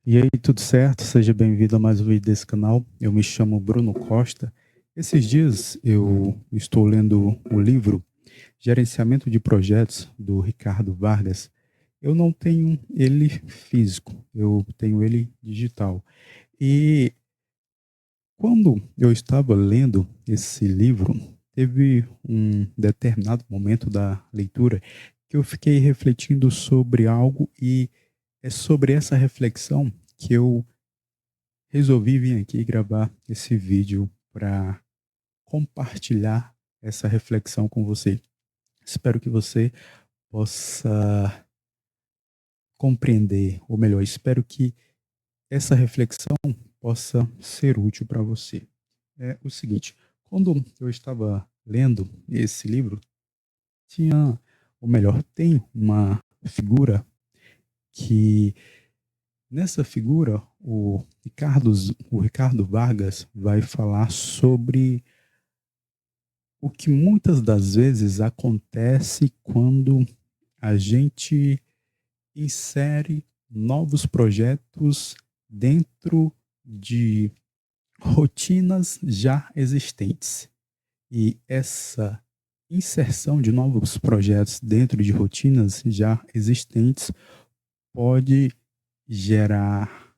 E aí, tudo certo? Seja bem-vindo a mais um vídeo desse canal. Eu me chamo Bruno Costa. Esses dias eu estou lendo o livro Gerenciamento de Projetos, do Ricardo Vargas. Eu não tenho ele físico, eu tenho ele digital. E quando eu estava lendo esse livro, teve um determinado momento da leitura que eu fiquei refletindo sobre algo e é sobre essa reflexão que eu resolvi vir aqui gravar esse vídeo para compartilhar essa reflexão com você. Espero que você possa compreender, ou melhor, espero que essa reflexão possa ser útil para você. É o seguinte, quando eu estava lendo esse livro, tinha, ou melhor, tem uma figura que nessa figura o Ricardo Vargas vai falar sobre o que muitas das vezes acontece quando a gente insere novos projetos dentro de rotinas já existentes. E essa inserção de novos projetos dentro de rotinas já existentes pode gerar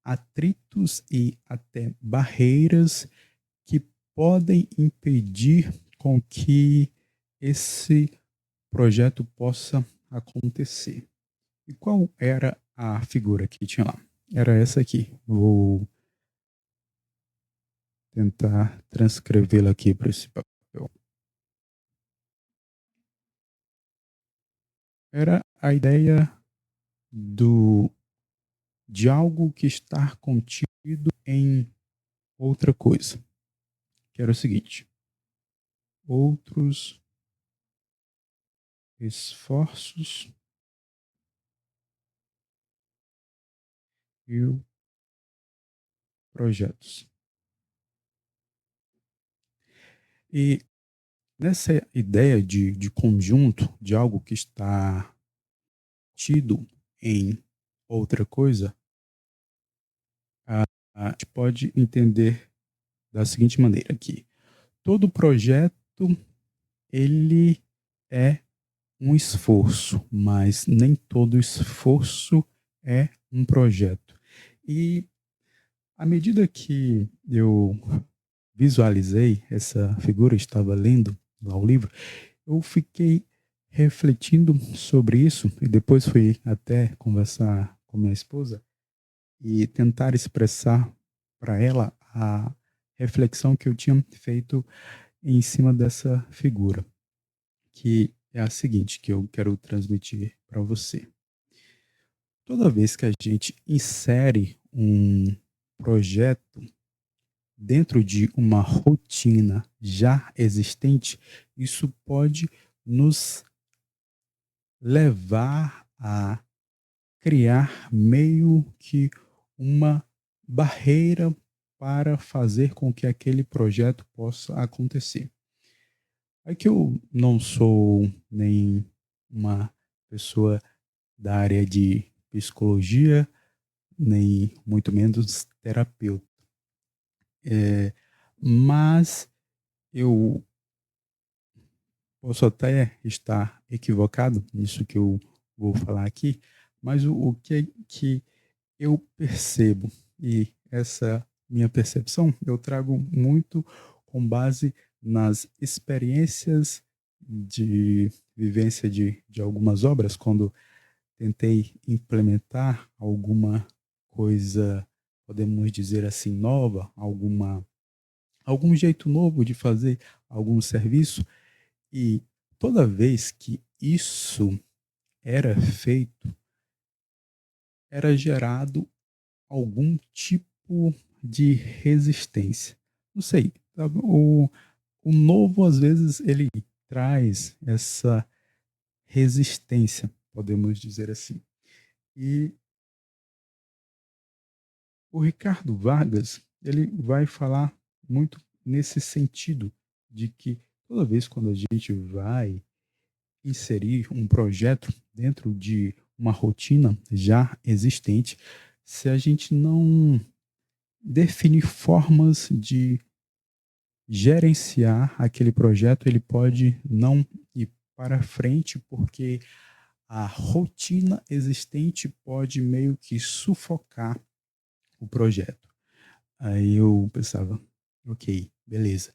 atritos e até barreiras que podem impedir com que esse projeto possa acontecer. E qual era a figura que tinha lá? Era essa aqui. Vou tentar transcrevê-la aqui para esse papel. Era a ideia do de algo que está contido em outra coisa. Que era o seguinte: outros esforços e projetos. E nessa ideia de conjunto, de algo que está tido em outra coisa, a gente pode entender da seguinte maneira aqui. Todo projeto, ele é um esforço, mas nem todo esforço é um projeto. E à medida que eu visualizei essa figura, estava lendo lá o livro, eu fiquei refletindo sobre isso e depois fui até conversar com minha esposa e tentar expressar para ela a reflexão que eu tinha feito em cima dessa figura, que é a seguinte, que eu quero transmitir para você. Toda vez que a gente insere um projeto dentro de uma rotina já existente, isso pode nos levar a criar meio que uma barreira para fazer com que aquele projeto possa acontecer. É que eu não sou nem uma pessoa da área de psicologia, nem muito menos terapeuta. Mas eu posso até estar equivocado nisso que eu vou falar aqui, mas o que é que eu percebo, e essa minha percepção eu trago muito com base nas experiências de vivência de algumas obras, quando tentei implementar alguma coisa, podemos dizer assim, nova, algum jeito novo de fazer algum serviço, e toda vez que isso era feito, era gerado algum tipo de resistência. Não sei, sabe? O novo, às vezes, ele traz essa resistência, podemos dizer assim. E o Ricardo Vargas, ele vai falar muito nesse sentido, de que toda vez quando a gente vai inserir um projeto dentro de uma rotina já existente, se a gente não definir formas de gerenciar aquele projeto, ele pode não ir para frente, porque a rotina existente pode meio que sufocar o projeto. Aí eu pensava, ok, beleza.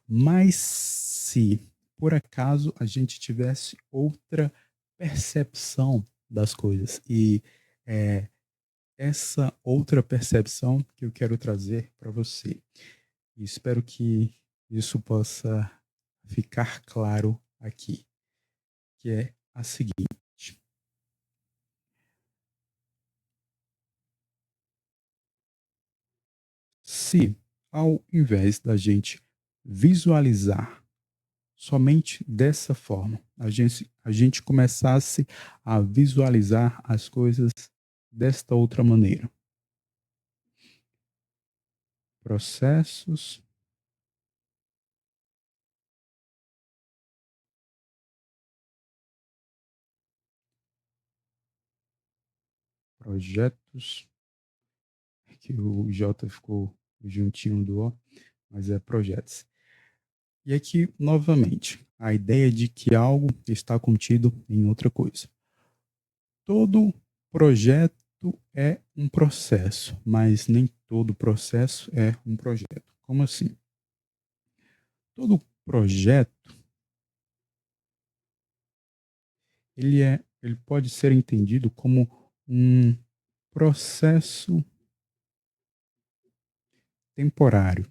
Mas se por acaso a gente tivesse outra percepção das coisas, e é essa outra percepção que eu quero trazer para você. E espero que isso possa ficar claro aqui, que é a seguinte: se ao invés da gente visualizar somente dessa forma, a gente começasse a visualizar as coisas desta outra maneira. Processos, projetos, que o J ficou juntinho do O, mas é projetos. E aqui, novamente, a ideia de que algo está contido em outra coisa. Todo projeto é um processo, mas nem todo processo é um projeto. Como assim? Todo projeto, ele pode ser entendido como um processo temporário.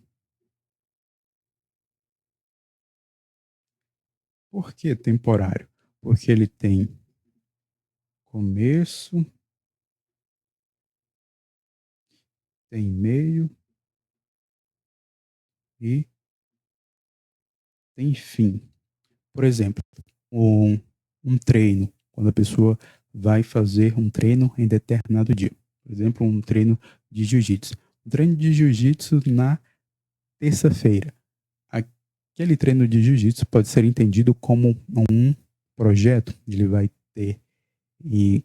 Por que temporário? Porque ele tem começo, tem meio e tem fim. Por exemplo, um, um treino, quando a pessoa vai fazer um treino em determinado dia. Por exemplo, um treino de jiu-jitsu. Um treino de jiu-jitsu na terça-feira. Aquele treino de jiu-jitsu pode ser entendido como um projeto. Ele vai ter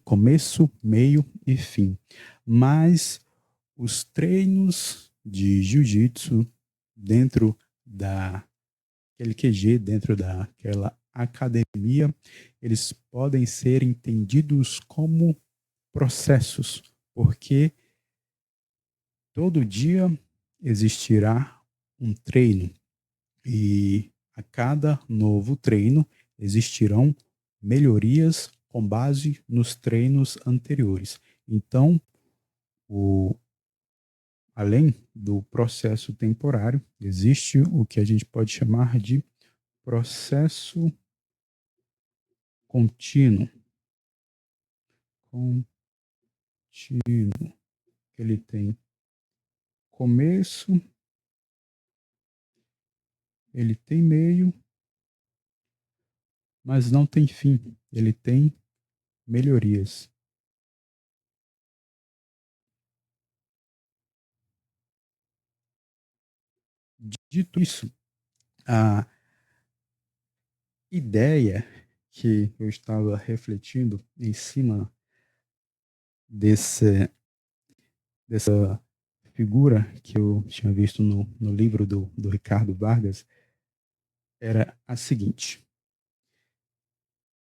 começo, meio e fim. Mas os treinos de jiu-jitsu dentro daquele QG, dentro daquela academia, eles podem ser entendidos como processos, porque todo dia existirá um treino e a cada novo treino existirão melhorias com base nos treinos anteriores. Então, o, além do processo temporário, existe o que a gente pode chamar de processo contínuo. Contínuo, que ele tem começo, ele tem meio, mas não tem fim. Ele tem melhorias. Dito isso, a ideia que eu estava refletindo em cima desse, dessa figura que eu tinha visto no livro do Ricardo Vargas era a seguinte: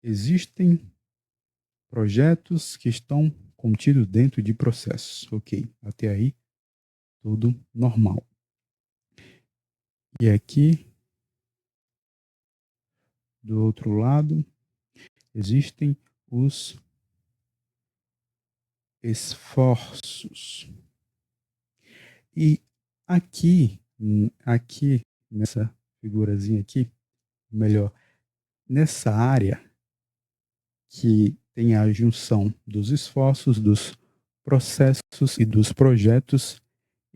existem projetos que estão contidos dentro de processos. Ok, até aí tudo normal. E aqui, do outro lado, existem os esforços. E aqui nessa figurazinha aqui, melhor, nessa área que tem a junção dos esforços, dos processos e dos projetos,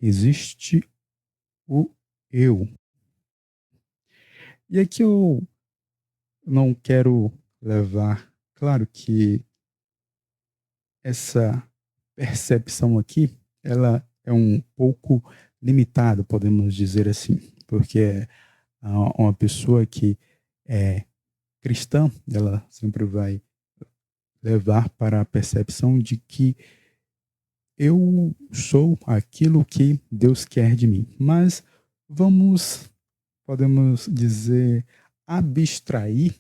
existe o eu. E aqui eu não quero levar, claro que essa percepção aqui, ela é um pouco limitada, podemos dizer assim, porque uma pessoa que é cristã, ela sempre vai levar para a percepção de que eu sou aquilo que Deus quer de mim. Mas podemos dizer, abstrair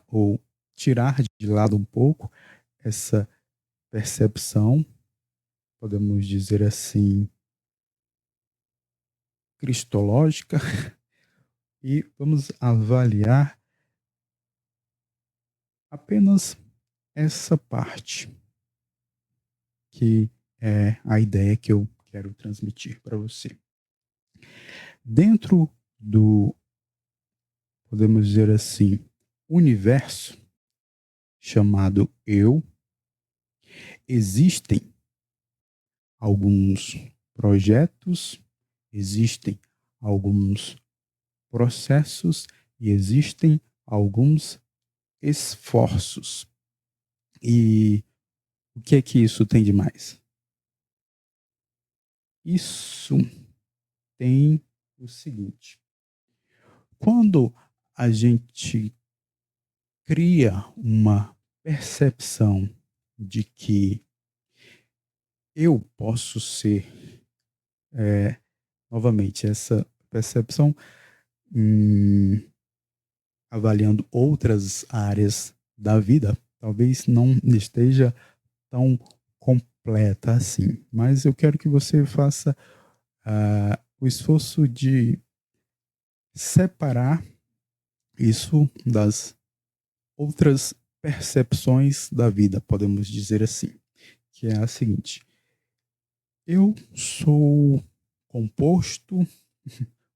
ou tirar de lado um pouco essa percepção, podemos dizer assim, cristológica, e vamos avaliar apenas essa parte, que é a ideia que eu quero transmitir para você. Dentro do, podemos dizer assim, universo chamado eu, existem alguns projetos, existem alguns processos e existem alguns esforços. E o que é que isso tem de mais? Isso tem o seguinte: quando a gente cria uma percepção de que eu posso ser, novamente, essa percepção, avaliando outras áreas da vida, talvez não esteja tão completa assim, mas eu quero que você faça o esforço de separar isso das outras percepções da vida, podemos dizer assim, que é a seguinte: eu sou composto,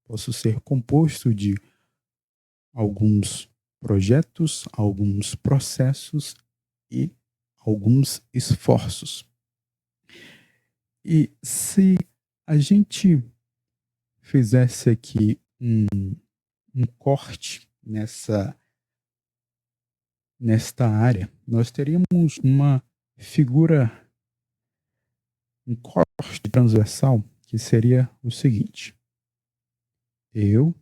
posso ser composto de alguns projetos, alguns processos e alguns esforços. E se a gente fizesse aqui um corte nesta área, nós teríamos uma figura, um corte transversal, que seria o seguinte: eu,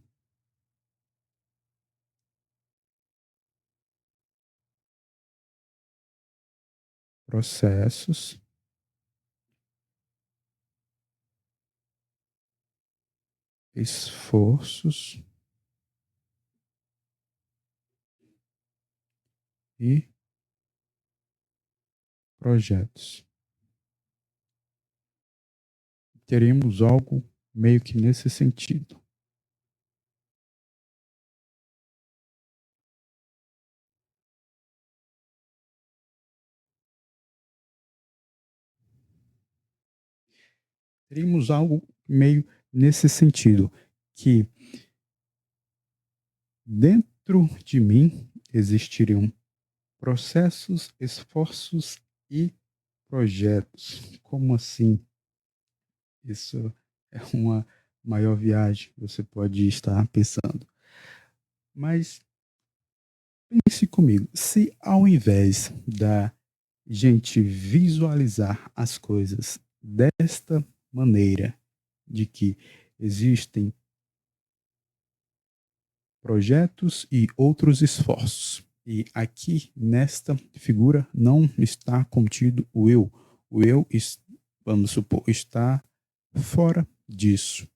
processos, esforços e projetos. Teríamos algo meio que nesse sentido. Teríamos algo meio nesse sentido, que dentro de mim existiriam processos, esforços e projetos. Como assim? Isso é uma maior viagem, você pode estar pensando. Mas pense comigo, se ao invés da gente visualizar as coisas desta maneira, de que existem projetos e outros esforços, e aqui nesta figura não está contido o eu. O eu, vamos supor, está fora disso.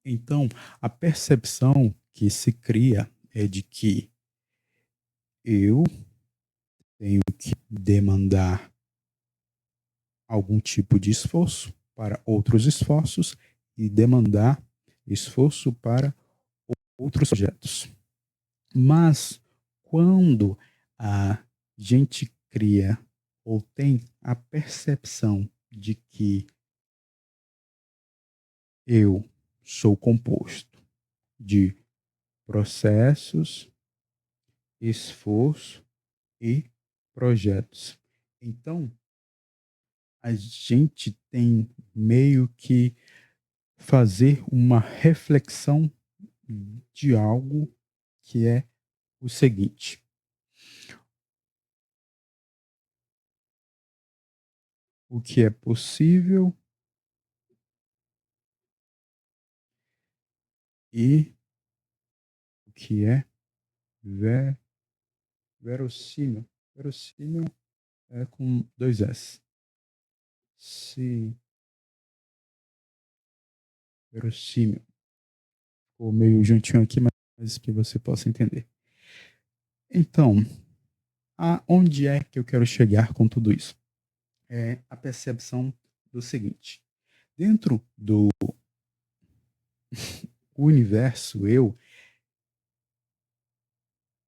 Então, a percepção que se cria é de que eu tenho que demandar algum tipo de esforço para outros esforços e demandar esforço para outros projetos. Mas quando a gente cria ou tem a percepção de que eu sou composto de processos, esforço e projetos. Então, a gente tem meio que fazer uma reflexão de algo que é o seguinte: o que é possível e o que é ve- verossímil. Verossímil é com dois S. verossímil. Ficou meio juntinho aqui, mas que você possa entender. Então, aonde é que eu quero chegar com tudo isso? É a percepção do seguinte: dentro do universo eu,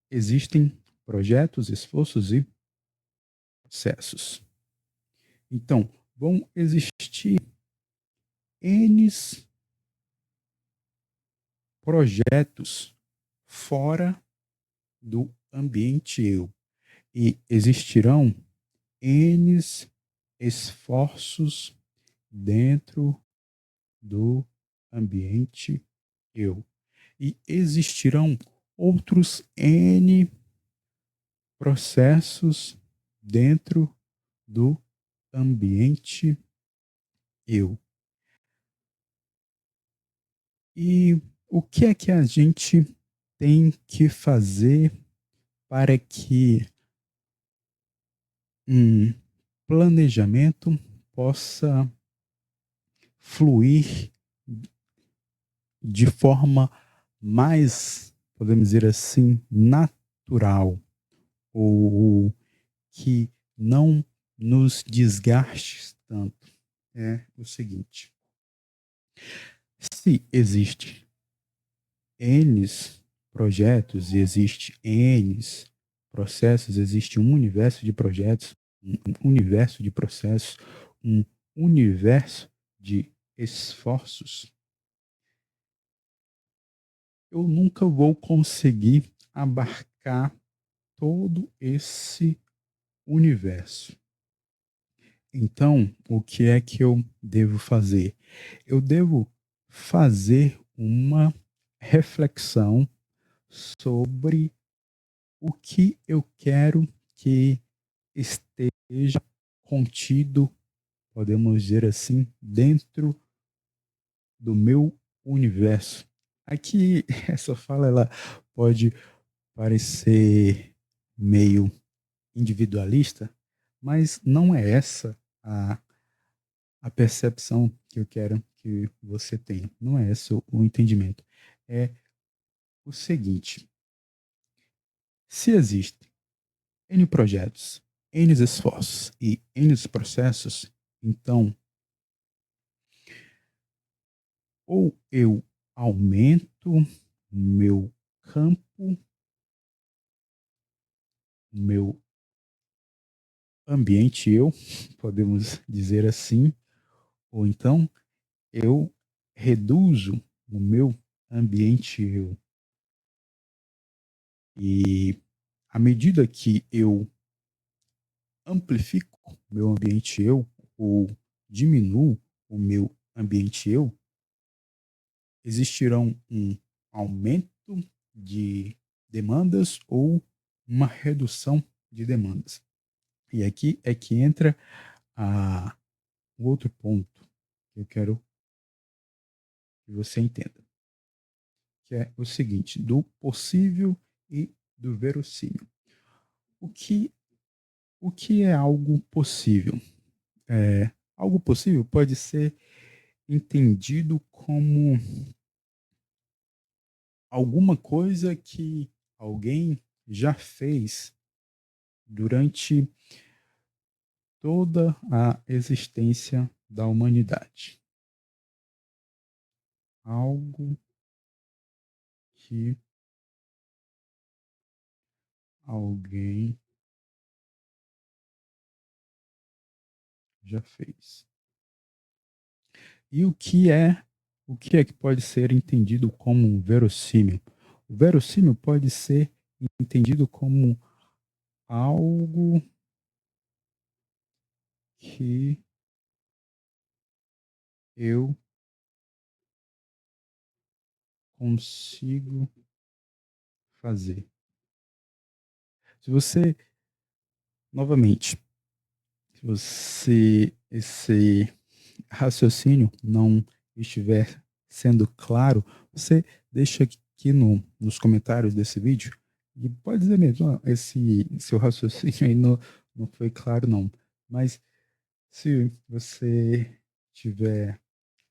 existem projetos, esforços e processos. Então, vão existir N projetos fora do ambiente eu. E existirão N esforços dentro do ambiente eu. E existirão outros N processos dentro do ambiente eu. E o que é que a gente tem que fazer para que um planejamento possa fluir de forma mais, podemos dizer assim, natural, ou que não nos desgaste tanto? É o seguinte: se existe N projetos e existe N processos, existe um universo de projetos, um universo de processos, um universo de esforços, eu nunca vou conseguir abarcar todo esse universo. Então, o que é que eu devo fazer? Eu devo fazer uma reflexão sobre o que eu quero que esteja contido, podemos dizer assim, dentro do meu universo. Aqui, essa fala ela pode parecer meio individualista, mas não é essa a percepção que eu quero que você tenha. Não é esse o entendimento. É o seguinte: se existem N projetos, N esforços e N processos, então ou eu aumento meu campo, meu ambiente eu, podemos dizer assim, ou então eu reduzo o meu ambiente eu. E à medida que eu amplifico o meu ambiente eu, ou diminuo o meu ambiente eu, existirão um aumento de demandas ou uma redução de demandas. E aqui é que entra o outro ponto que eu quero que você entenda, que é o seguinte: do possível e do verossímil. O que, o que é algo possível? Algo possível pode ser entendido como alguma coisa que alguém já fez durante toda a existência da humanidade. Algo que alguém já fez. E o que é que pode ser entendido como verossímil? O verossímil pode ser entendido como algo que eu consigo fazer. Se você, novamente, se você, esse raciocínio não estiver sendo claro, você deixa aqui nos comentários desse vídeo e pode dizer mesmo: "Ah, esse seu raciocínio aí não foi claro não." Mas Se você estiver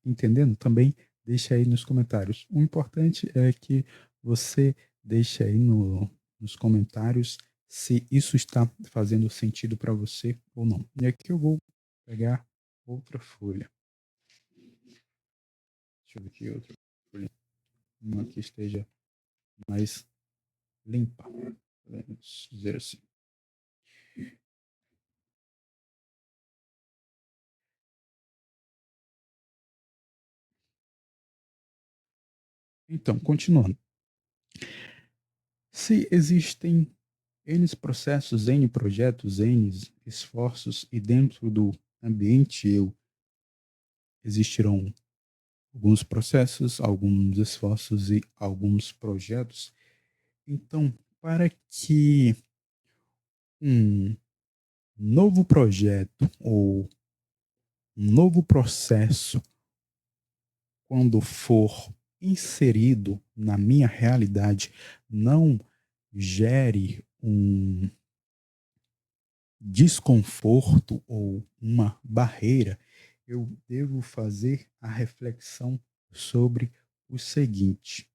entendendo, também deixa aí nos comentários. O importante é que você deixe aí nos comentários se isso está fazendo sentido para você ou não. E aqui eu vou pegar outra folha. Deixa eu ver aqui outra folha. Uma que esteja mais limpa, podemos dizer assim. Então, continuando. Se existem N processos, N projetos, N esforços, e dentro do ambiente eu existirão alguns processos, alguns esforços e alguns projetos. Então, para que um novo projeto ou um novo processo, quando for inserido na minha realidade, não gere um desconforto ou uma barreira, eu devo fazer a reflexão sobre o seguinte: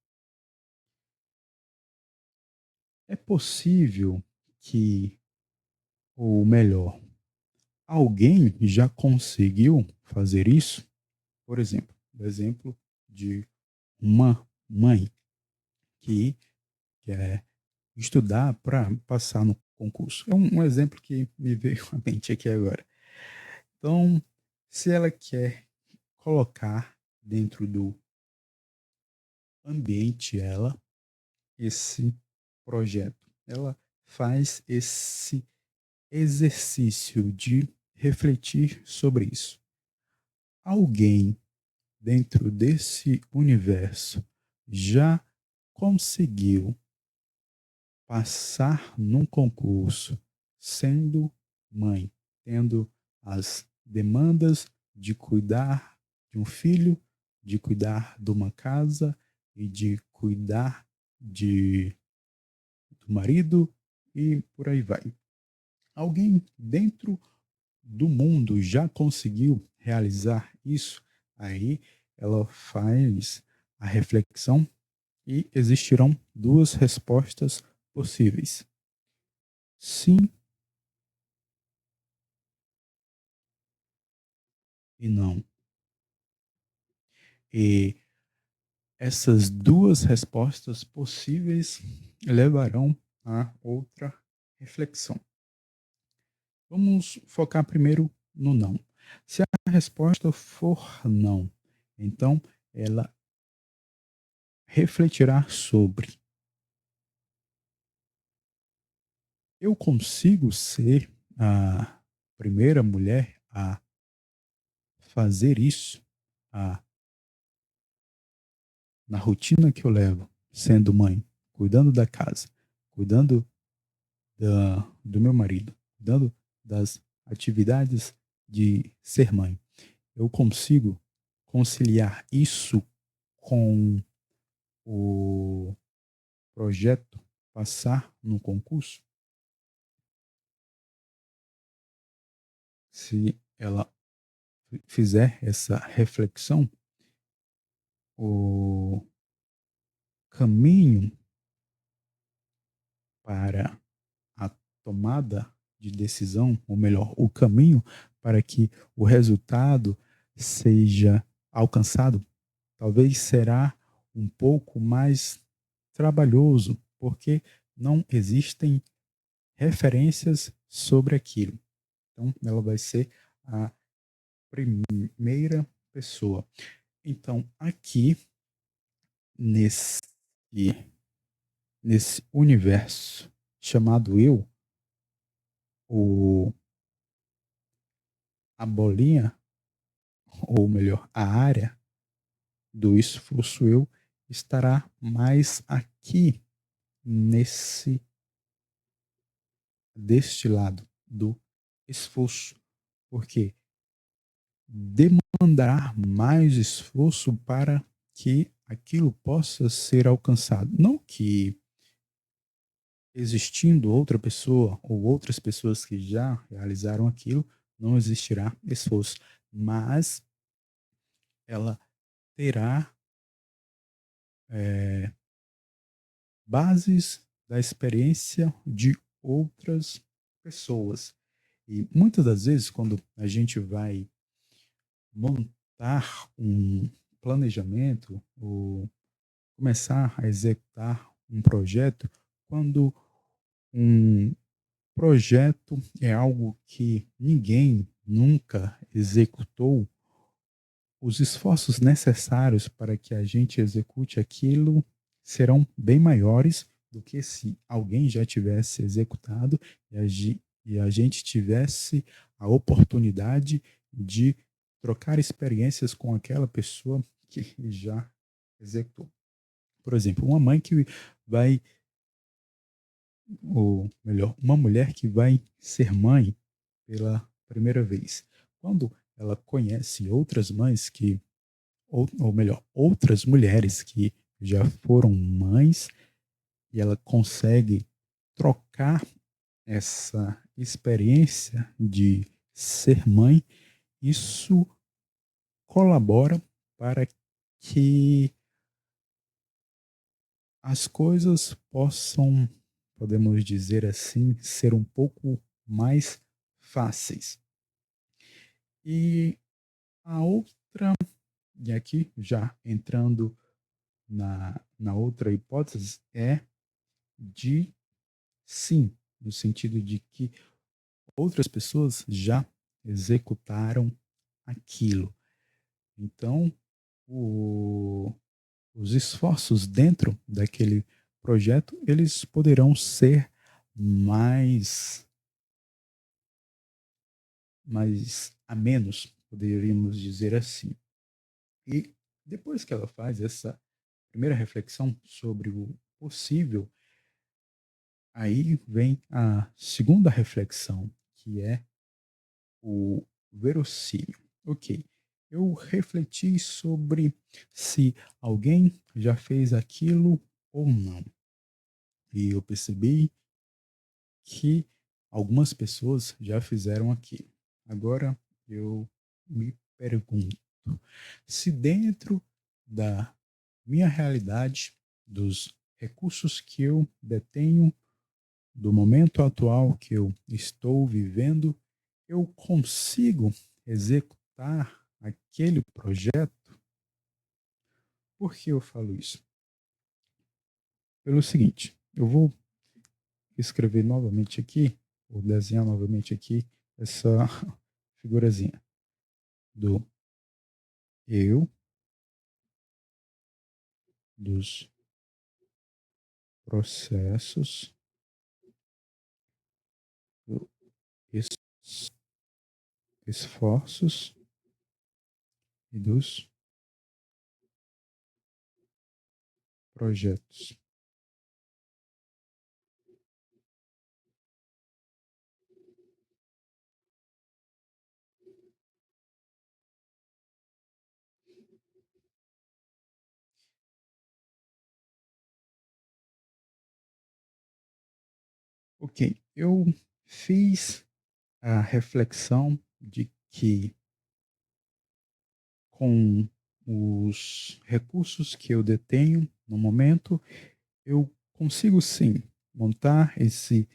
é possível que, ou melhor, alguém já conseguiu fazer isso? Por exemplo, o exemplo de uma mãe que quer estudar para passar no concurso. É um exemplo que me veio à mente aqui agora. Então, se ela quer colocar dentro do ambiente ela esse projeto, ela faz esse exercício de refletir sobre isso. Alguém dentro desse universo já conseguiu passar num concurso sendo mãe, tendo as demandas de cuidar de um filho, de cuidar de uma casa e de cuidar do marido e por aí vai. Alguém dentro do mundo já conseguiu realizar isso? Aí ela faz a reflexão e existirão duas respostas possíveis: sim e não. E essas duas respostas possíveis levarão a outra reflexão. Vamos focar primeiro no não. Se a resposta for não, então ela refletirá sobre: eu consigo ser a primeira mulher a fazer isso, a, na rotina que eu levo, sendo mãe, cuidando da casa, cuidando do meu marido, cuidando das atividades de ser mãe. Eu consigo conciliar isso com o projeto passar no concurso? Se ela fizer essa reflexão, o caminho para a tomada de decisão, ou melhor, o caminho para que o resultado seja alcançado, talvez será um pouco mais trabalhoso, porque não existem referências sobre aquilo. Então, ela vai ser a primeira pessoa. Então, aqui nesse nesse universo chamado eu, o a bolinha, ou melhor, a área do esforço eu estará mais aqui nesse deste lado do esforço, porque demandar mais esforço para que aquilo possa ser alcançado. Não que existindo outra pessoa ou outras pessoas que já realizaram aquilo não existirá esforço, mas ela terá bases da experiência de outras pessoas. E muitas das vezes, quando a gente vai montar um planejamento ou começar a executar um projeto, quando um projeto é algo que ninguém nunca executou, os esforços necessários para que a gente execute aquilo serão bem maiores do que se alguém já tivesse executado e a gente tivesse a oportunidade de trocar experiências com aquela pessoa que já executou. Por exemplo, uma mãe que vai, ou melhor, uma mulher que vai ser mãe pela primeira vez. Quando ela conhece outras mães que ou melhor, outras mulheres que já foram mães e ela consegue trocar essa experiência de ser mãe, isso colabora para que as coisas possam, podemos dizer assim, ser um pouco mais fáceis. E a outra, e aqui já entrando na outra hipótese, é de sim, no sentido de que outras pessoas já executaram aquilo. Então, o, os esforços dentro daquele projeto, eles poderão ser mais, mais a menos, poderíamos dizer assim. E depois que ela faz essa primeira reflexão sobre o possível, aí vem a segunda reflexão, que é o verossímil. Ok, eu refleti sobre se alguém já fez aquilo ou não. E eu percebi que algumas pessoas já fizeram aquilo. Agora eu me pergunto se dentro da minha realidade, dos recursos que eu detenho, do momento atual que eu estou vivendo, eu consigo executar aquele projeto. Por que eu falo isso? Pelo seguinte, eu vou escrever novamente aqui, ou desenhar novamente aqui, essa figurazinha do eu, dos processos, dos esforços e dos projetos. Ok, eu fiz a reflexão de que com os recursos que eu detenho no momento, eu consigo sim montar esse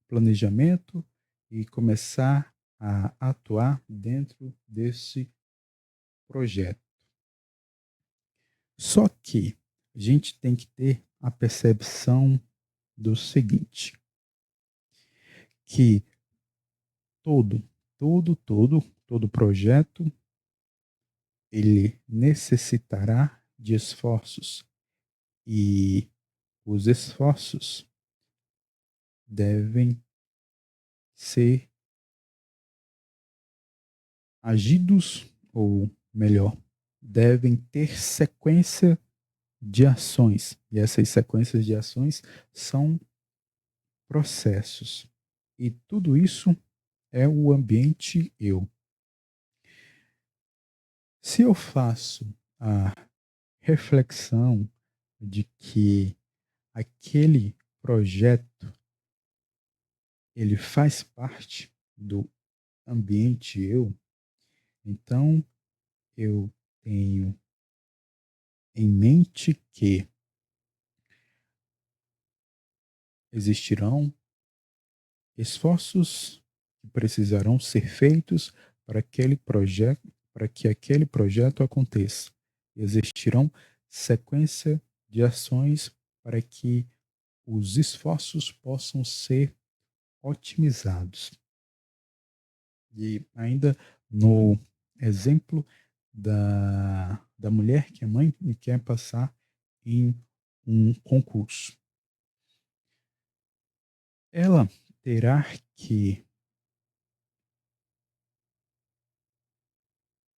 planejamento e começar a atuar dentro desse projeto. Só que a gente tem que ter a percepção do seguinte, que todo, todo projeto ele necessitará de esforços e os esforços devem ser agidos, ou melhor, devem ter sequência de ações. E essas sequências de ações são processos. E tudo isso é o ambiente eu. Se eu faço a reflexão de que aquele projeto ele faz parte do ambiente eu, então eu tenho em mente que existirão esforços que precisarão ser feitos para que aquele projeto aconteça. Existirão sequência de ações para que os esforços possam ser otimizados. E ainda no exemplo da mulher que é mãe e quer passar em um concurso. Ela terá que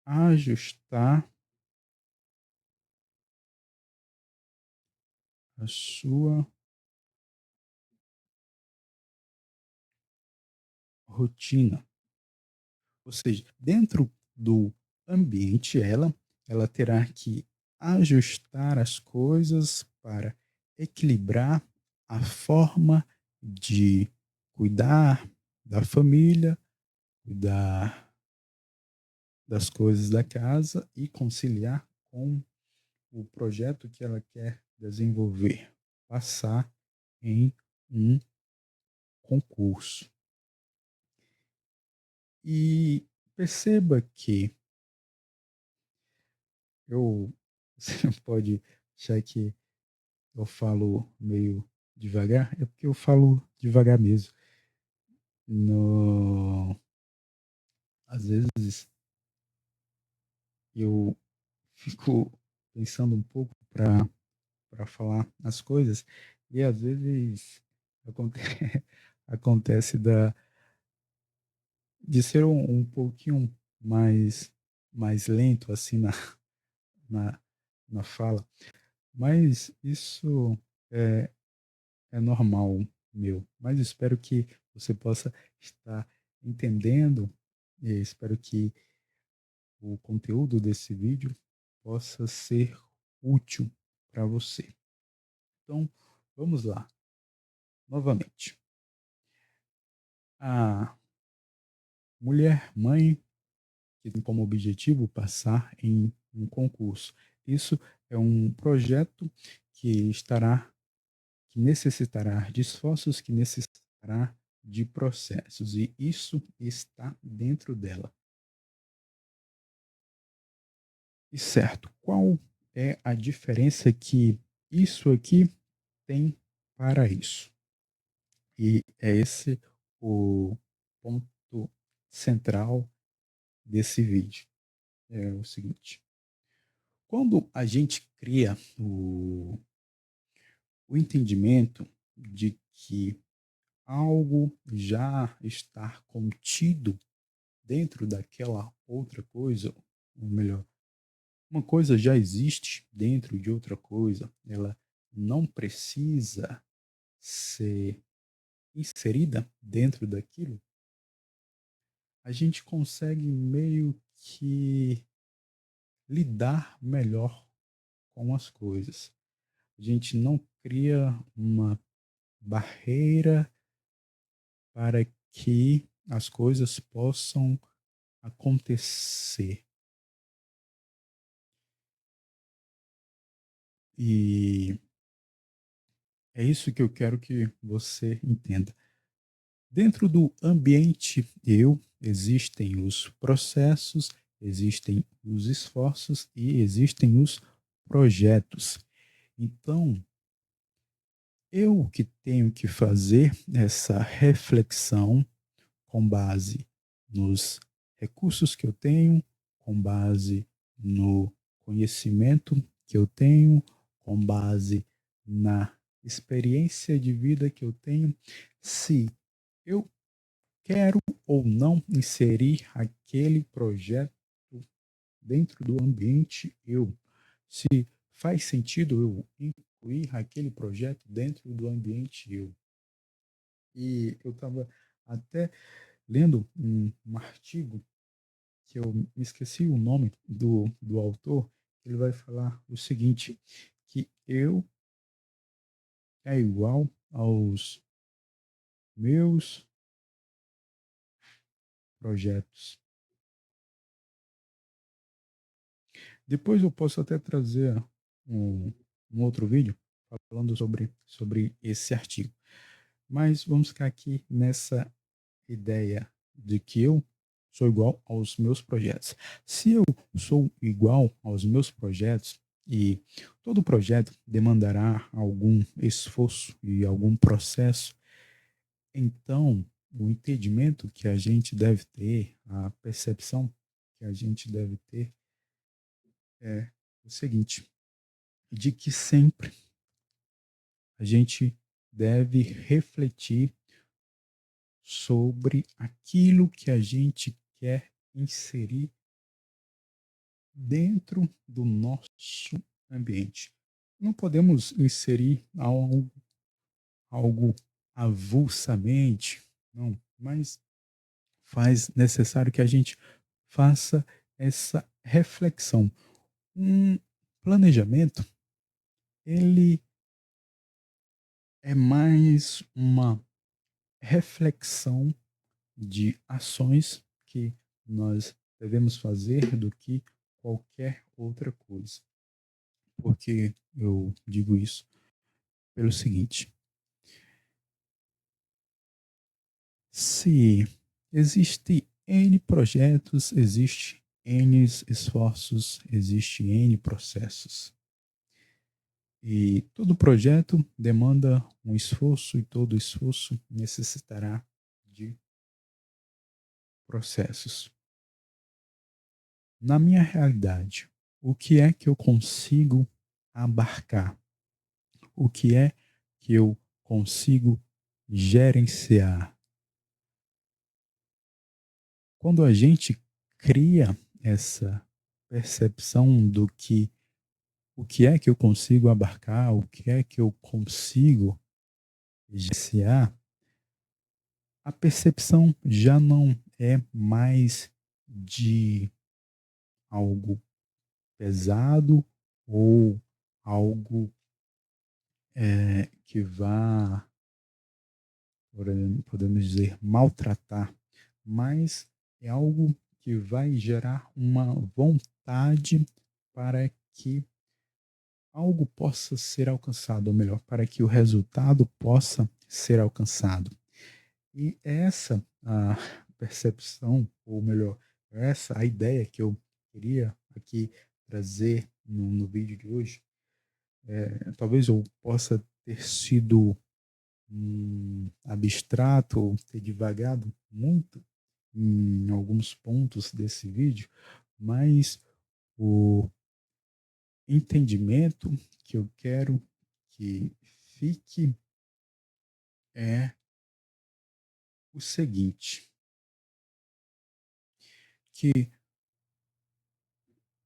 ajustar a sua rotina. Ou seja, dentro do ambiente, ela terá que ajustar as coisas para equilibrar a forma de cuidar da família, cuidar das coisas da casa e conciliar com o projeto que ela quer desenvolver, passar em um concurso. E perceba que eu você pode achar que eu falo meio devagar, é porque eu falo devagar mesmo. No, às vezes eu fico pensando um pouco para falar as coisas e às vezes aconte, acontece de ser um pouquinho mais lento assim na, na fala, mas isso é, é normal meu. Mas espero que você possa estar entendendo e espero que o conteúdo desse vídeo possa ser útil para você. Então, vamos lá, novamente. A mulher mãe que tem como objetivo passar em um concurso. Isso é um projeto que que necessitará de esforços, que necessitará de processos, e isso está dentro dela. E certo, qual é a diferença que isso aqui tem para isso? E é esse o ponto central desse vídeo. É o seguinte: quando a gente cria o entendimento de que algo já está contido dentro daquela outra coisa, ou melhor, uma coisa já existe dentro de outra coisa, ela não precisa ser inserida dentro daquilo, a gente consegue meio que lidar melhor com as coisas. A gente não cria uma barreira para que as coisas possam acontecer. E é isso que eu quero que você entenda. Dentro do ambiente eu, existem os processos, existem os esforços e existem os projetos. Então, eu que tenho que fazer essa reflexão com base nos recursos que eu tenho, com base no conhecimento que eu tenho, com base na experiência de vida que eu tenho, se eu quero ou não inserir aquele projeto dentro do ambiente eu, se faz sentido eu incluir aquele projeto dentro do ambiente eu. E eu estava até lendo um artigo que eu me esqueci o nome do autor, ele vai falar o seguinte, que eu é igual aos meus projetos. Depois eu posso até trazer um, um outro vídeo falando sobre esse artigo. Mas vamos ficar aqui nessa ideia de que eu sou igual aos meus projetos. Se eu sou igual aos meus projetos, e todo projeto demandará algum esforço e algum processo, então o entendimento que a gente deve ter, a percepção que a gente deve ter é o seguinte, de que sempre a gente deve refletir sobre aquilo que a gente quer inserir dentro do nosso ambiente. Não podemos inserir algo avulsamente, não, mas faz necessário que a gente faça essa reflexão. Um planejamento, ele é mais uma reflexão de ações que nós devemos fazer do que qualquer outra coisa. Por que eu digo isso? Pelo seguinte: se existe N projetos, existe N esforços, existe N processos. E todo projeto demanda um esforço e todo esforço necessitará de processos. Na minha realidade, o que é que eu consigo abarcar? O que é que eu consigo gerenciar? Quando a gente cria essa percepção do que o que é que eu consigo abarcar, o que é que eu consigo gerenciar, a percepção já não é mais de algo pesado ou algo que vá, podemos dizer, maltratar, mas é algo que vai gerar uma vontade para que algo possa ser alcançado, ou melhor, para que o resultado possa ser alcançado. E essa a percepção, ou melhor, essa a ideia que eu queria aqui trazer no vídeo de hoje, talvez eu possa ter sido abstrato ou ter divagado muito em alguns pontos desse vídeo, mas o entendimento que eu quero que fique é o seguinte, que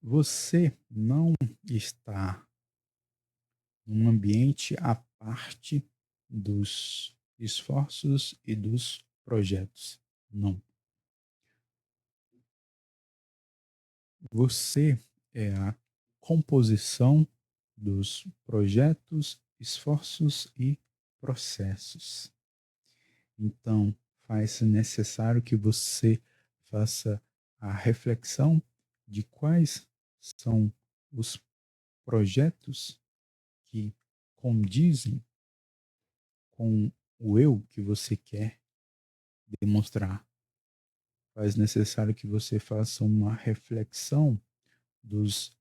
você não está num ambiente à parte dos esforços e dos projetos. Não. Você é a composição dos projetos, esforços e processos. Então, faz-se necessário que você faça a reflexão de quais são os projetos que condizem com o eu que você quer demonstrar. Faz necessário que você faça uma reflexão dos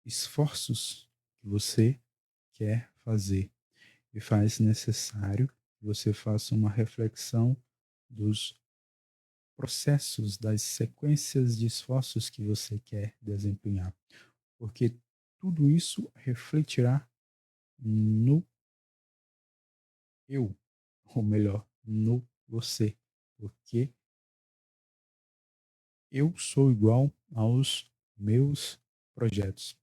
esforços que você quer fazer. E faz necessário que você faça uma reflexão dos processos, das sequências de esforços que você quer desempenhar. Porque tudo isso refletirá no eu, ou melhor, no você. Porque eu sou igual aos meus projetos.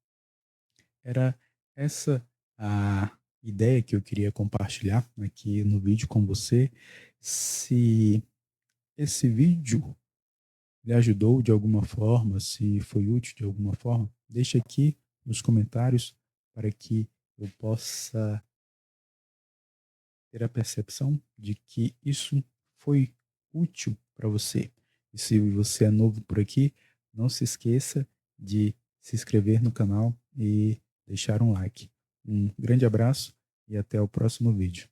Era essa a ideia que eu queria compartilhar aqui no vídeo com você. Se esse vídeo lhe ajudou de alguma forma, se foi útil de alguma forma, deixe aqui nos comentários para que eu possa ter a percepção de que isso foi útil para você. E se você é novo por aqui, não se esqueça de se inscrever no canal e deixar um like. Um grande abraço e até o próximo vídeo.